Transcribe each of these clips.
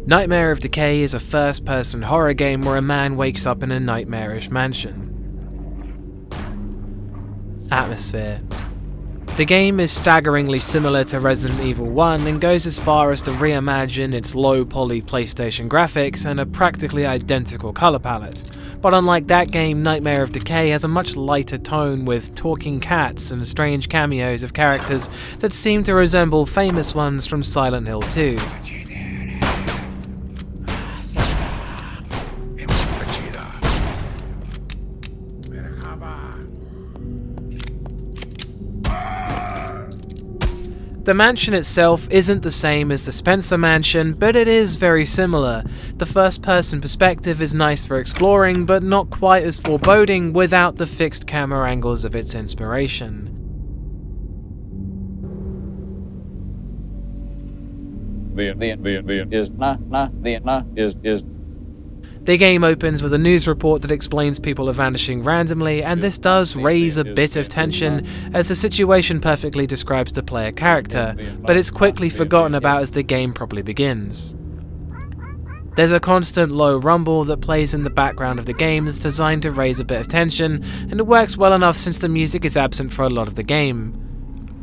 Nightmare of Decay is a first-person horror game where a man wakes up in a nightmarish mansion. Atmosphere. The game is staggeringly similar to Resident Evil 1 and goes as far as to reimagine its low-poly PlayStation graphics and a practically identical color palette. But unlike that game, Nightmare of Decay has a much lighter tone with talking cats and strange cameos of characters that seem to resemble famous ones from Silent Hill 2. The mansion itself isn't the same as the Spencer mansion, but it is very similar. The first-person perspective is nice for exploring, but not quite as foreboding without the fixed camera angles of its inspiration. The game opens with a news report that explains people are vanishing randomly, and this does raise a bit of tension as the situation perfectly describes the player character, but it's quickly forgotten about as the game properly begins. There's a constant low rumble that plays in the background of the game that's designed to raise a bit of tension, and it works well enough since the music is absent for a lot of the game.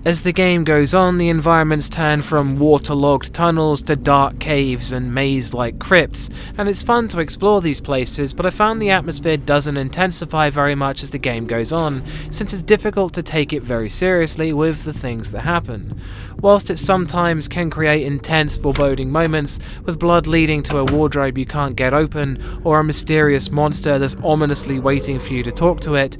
As the game goes on, the environments turn from waterlogged tunnels to dark caves and maze-like crypts, and it's fun to explore these places, but I found the atmosphere doesn't intensify very much as the game goes on, since it's difficult to take it very seriously with the things that happen. Whilst it sometimes can create intense foreboding moments, with blood leading to a wardrobe you can't get open, or a mysterious monster that's ominously waiting for you to talk to it,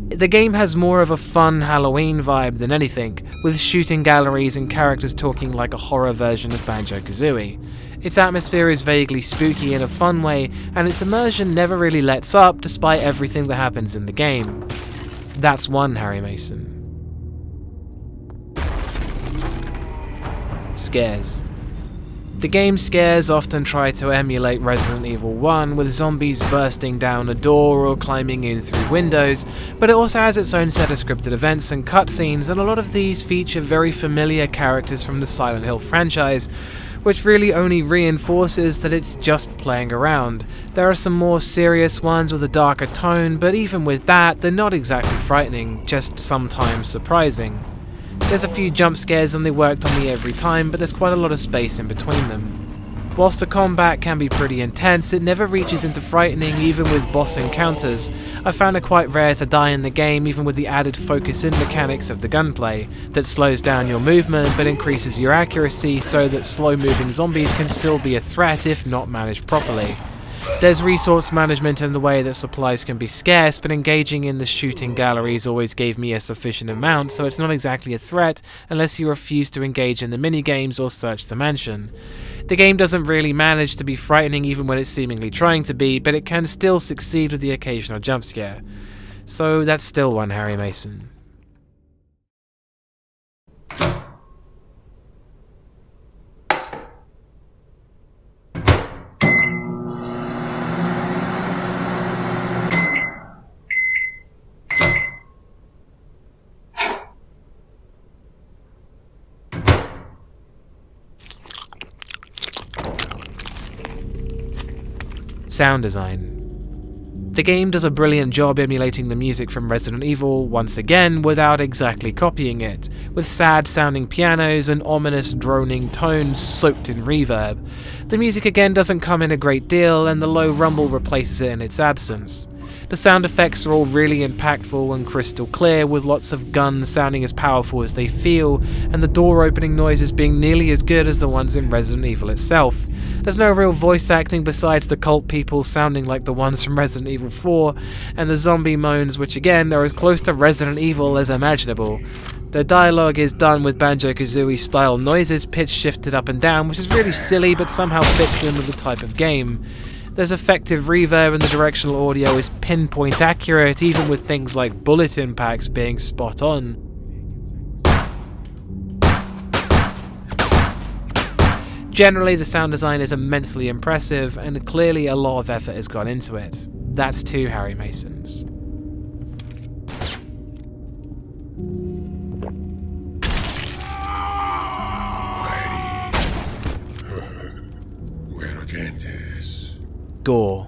the game has more of a fun Halloween vibe than anything, with shooting galleries and characters talking like a horror version of Banjo-Kazooie. Its atmosphere is vaguely spooky in a fun way, and its immersion never really lets up despite everything that happens in the game. That's one Harry Mason. Scares. The game's scares often try to emulate Resident Evil 1, with zombies bursting down a door or climbing in through windows, but it also has its own set of scripted events and cutscenes, and a lot of these feature very familiar characters from the Silent Hill franchise, which really only reinforces that it's just playing around. There are some more serious ones with a darker tone, but even with that, they're not exactly frightening, just sometimes surprising. There's a few jump scares and they worked on me every time, but there's quite a lot of space in between them. Whilst the combat can be pretty intense, it never reaches into frightening even with boss encounters. I found it quite rare to die in the game, even with the added focus in mechanics of the gunplay, that slows down your movement but increases your accuracy so that slow moving zombies can still be a threat if not managed properly. There's resource management in the way that supplies can be scarce, but engaging in the shooting galleries always gave me a sufficient amount, so it's not exactly a threat unless you refuse to engage in the minigames or search the mansion. The game doesn't really manage to be frightening even when it's seemingly trying to be, but it can still succeed with the occasional jump scare. So that's still one Harry Mason. Sound design. The game does a brilliant job emulating the music from Resident Evil once again without exactly copying it, with sad sounding pianos and ominous droning tones soaked in reverb. The music again doesn't come in a great deal, and the low rumble replaces it in its absence. The sound effects are all really impactful and crystal clear, with lots of guns sounding as powerful as they feel, and the door opening noises being nearly as good as the ones in Resident Evil itself. There's no real voice acting besides the cult people sounding like the ones from Resident Evil 4, and the zombie moans, which again are as close to Resident Evil as imaginable. The dialogue is done with Banjo-Kazooie style noises pitch shifted up and down, which is really silly but somehow fits in with the type of game. There's effective reverb and the directional audio is pinpoint accurate, even with things like bullet impacts being spot on. Generally, the sound design is immensely impressive, and clearly a lot of effort has gone into it. That's two Harry Masons. Gore.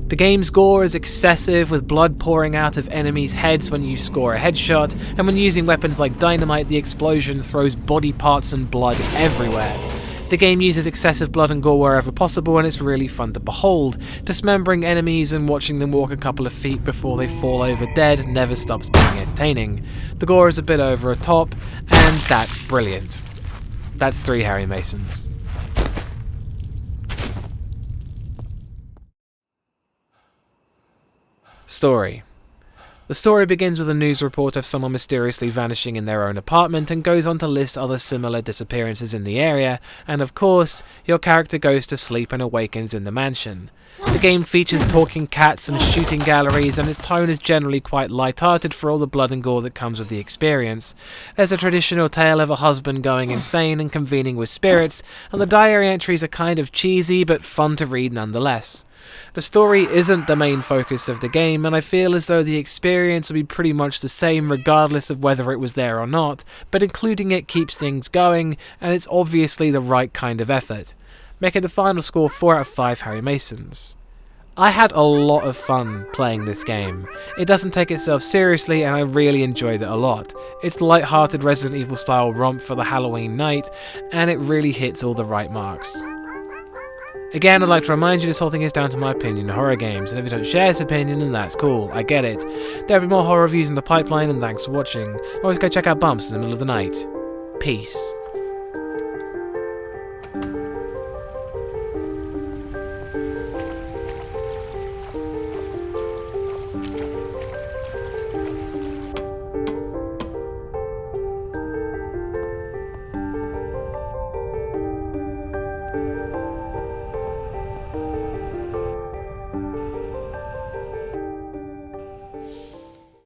The game's gore is excessive, with blood pouring out of enemies' heads when you score a headshot, and when using weapons like dynamite, the explosion throws body parts and blood everywhere. The game uses excessive blood and gore wherever possible, and it's really fun to behold. Dismembering enemies and watching them walk a couple of feet before they fall over dead never stops being entertaining. The gore is a bit over the top, and that's brilliant. That's 3 Harry Masons. Story. The story begins with a news report of someone mysteriously vanishing in their own apartment, and goes on to list other similar disappearances in the area, and of course, your character goes to sleep and awakens in the mansion. The game features talking cats and shooting galleries, and its tone is generally quite light-hearted for all the blood and gore that comes with the experience. There's a traditional tale of a husband going insane and convening with spirits, and the diary entries are kind of cheesy but fun to read nonetheless. The story isn't the main focus of the game, and I feel as though the experience will be pretty much the same regardless of whether it was there or not, but including it keeps things going, and it's obviously the right kind of effort, making the final score 4 out of 5 Harry Masons. I had a lot of fun playing this game. It doesn't take itself seriously, and I really enjoyed it a lot. It's light-hearted Resident Evil style romp for the Halloween night, and it really hits all the right marks. Again, I'd like to remind you this whole thing is down to my opinion on horror games, and if you don't share this opinion, then that's cool, I get it. There'll be more horror reviews in the pipeline, and thanks for watching. Always go check out Bumps in the middle of the night. Peace.